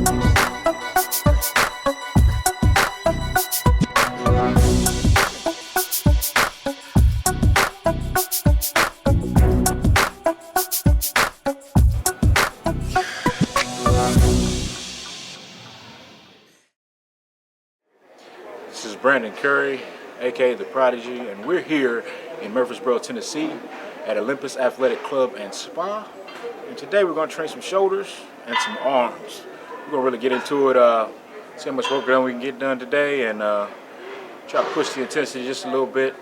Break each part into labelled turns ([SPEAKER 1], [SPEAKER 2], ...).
[SPEAKER 1] This is Brandon Curry, aka The Prodigy, and we're here in Murfreesboro, Tennessee at Olympus Athletic Club and Spa. And today we're going to train some shoulders and some arms. We're going to really get into it, see how much work done we can get done today, and try to push the intensity just a little bit.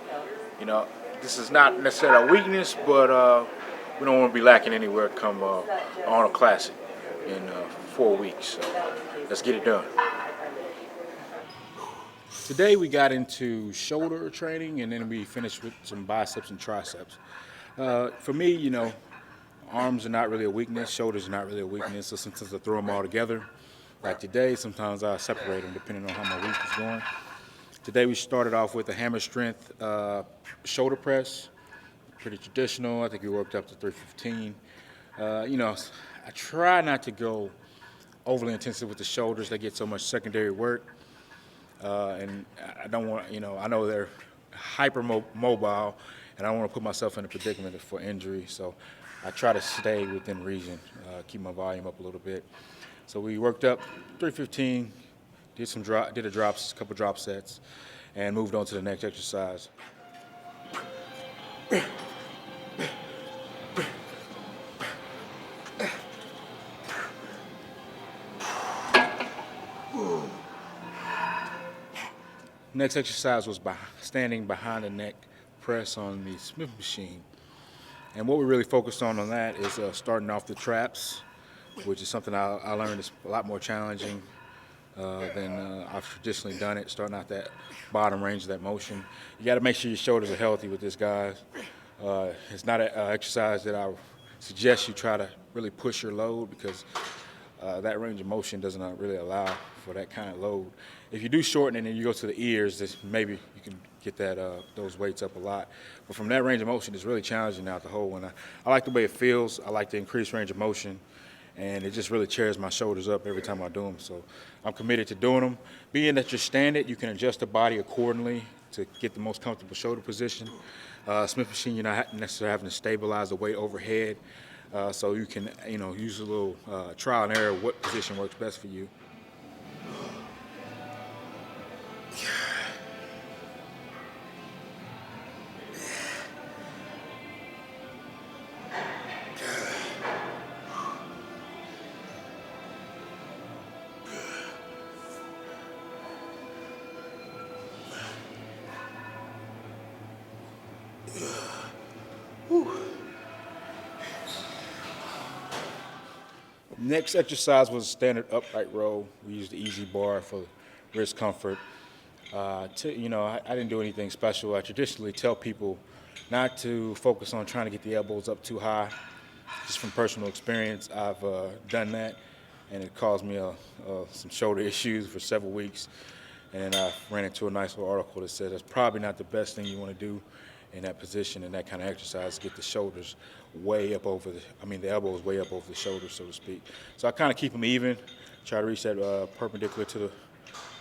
[SPEAKER 1] You know, this is not necessarily a weakness, but we don't want to be lacking anywhere come Arnold Classic in 4 weeks. So let's get it done. Today we got into shoulder training, and then we finished with some biceps and triceps. For me, you know, arms are not really a weakness, shoulders are not really a weakness, so sometimes I throw them all together. Like today, sometimes I separate them depending on how my week is going. Today we started off with a hammer strength shoulder press, pretty traditional. I think we worked up to 315. You know, I try not to go overly intensive with the shoulders. They get so much secondary work. And I don't want, you know, I know they're hyper mobile, and I don't want to put myself in a predicament for injury. So I try to stay within reason, keep my volume up a little bit. So we worked up 315, did a couple drop sets, and moved on to the next exercise. Next exercise was standing behind the neck press on the Smith machine. And what we really focused on that is starting off the traps, which is something I learned is a lot more challenging than I've traditionally done it, starting out that bottom range of that motion. You got to make sure your shoulders are healthy with this, guys. It's not an exercise that I suggest you try to really push your load, because that range of motion does not really allow for that kind of load. If you do shorten it and you go to the ears, maybe you can get those weights up a lot. But from that range of motion, it's really challenging out the hole. And I like the way it feels. I like the increased range of motion, and it just really cheers my shoulders up every time I do them. So I'm committed to doing them. Being that you're standing, you can adjust the body accordingly to get the most comfortable shoulder position. Smith machine, you're not necessarily having to stabilize the weight overhead. So you can, you know, use a little trial and error what position works best for you. Next exercise was standard upright row. We used the easy bar for wrist comfort. You know, I didn't do anything special. I traditionally tell people not to focus on trying to get the elbows up too high. Just from personal experience, I've done that, and it caused me some shoulder issues for several weeks. And I ran into a nice little article that said that's probably not the best thing you want to do in that position and that kind of exercise, get the shoulders way up over the elbows way up over the shoulders, so to speak. So I kind of keep them even, try to reach that perpendicular to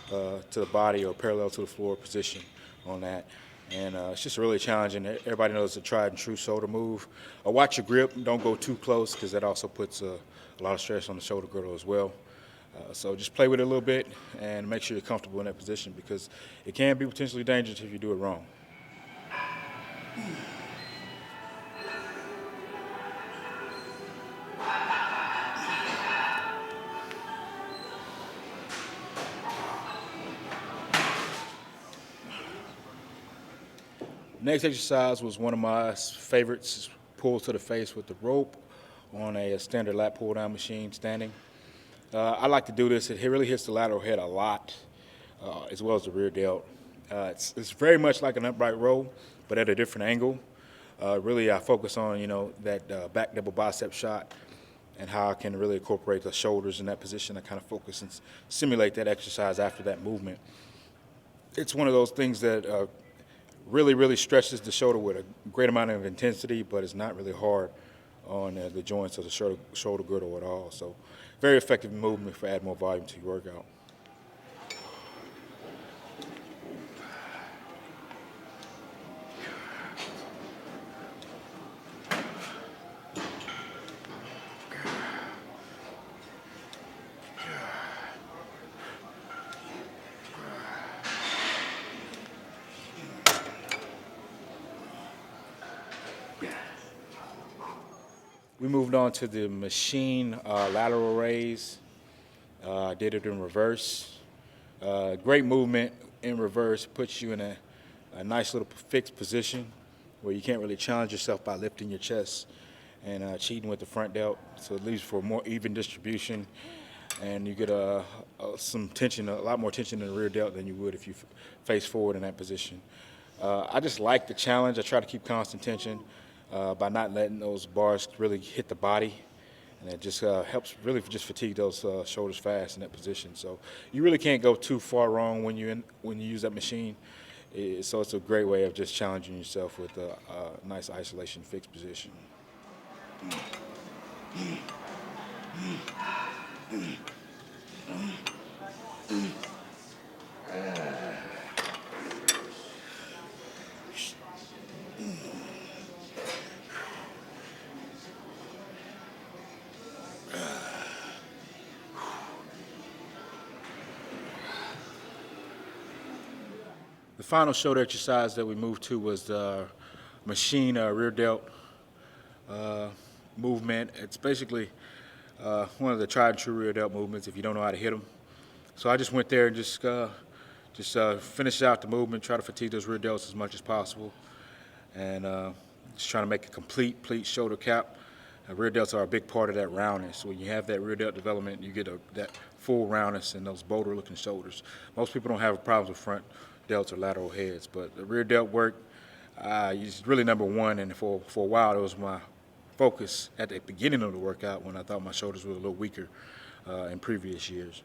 [SPEAKER 1] the body or parallel to the floor position on that. And it's just really challenging. Everybody knows it's a tried and true shoulder move. Watch your grip, don't go too close, because that also puts a lot of stress on the shoulder girdle as well. So just play with it a little bit and make sure you're comfortable in that position, because it can be potentially dangerous if you do it wrong. Next exercise was one of my favorites, pull to the face with the rope on a standard lat pull down machine standing. I like to do this. It really hits the lateral head a lot, as well as the rear delt. It's very much like an upright row, but at a different angle. Really, I focus on, you know, that back double bicep shot and how I can really incorporate the shoulders in that position. I kind of focus and simulate that exercise after that movement. It's one of those things that really stretches the shoulder with a great amount of intensity, but it's not really hard on the joints of the shoulder girdle at all. So very effective movement for add more volume to your workout. We moved on to the machine lateral raise. Did it in reverse. Great movement in reverse, puts you in a nice little fixed position where you can't really challenge yourself by lifting your chest and cheating with the front delt. So it leaves for more even distribution, and you get some tension, a lot more tension in the rear delt than you would if you face forward in that position. I just like the challenge. I try to keep constant tension by not letting those bars really hit the body, and it just helps really just fatigue those shoulders fast in that position. So you really can't go too far wrong when you use that machine. So it's a great way of just challenging yourself with a nice isolation fixed position. The final shoulder exercise that we moved to was the machine rear delt movement. It's basically one of the tried and true rear delt movements if you don't know how to hit them. So I just went there and just finished out the movement, try to fatigue those rear delts as much as possible, and just trying to make a complete shoulder cap. Rear delts are a big part of that roundness. When you have that rear delt development, you get that full roundness and those boulder-looking shoulders. Most people don't have problems with front delts or lateral heads, but the rear delt work is really number one, and for a while it was my focus at the beginning of the workout when I thought my shoulders were a little weaker in previous years.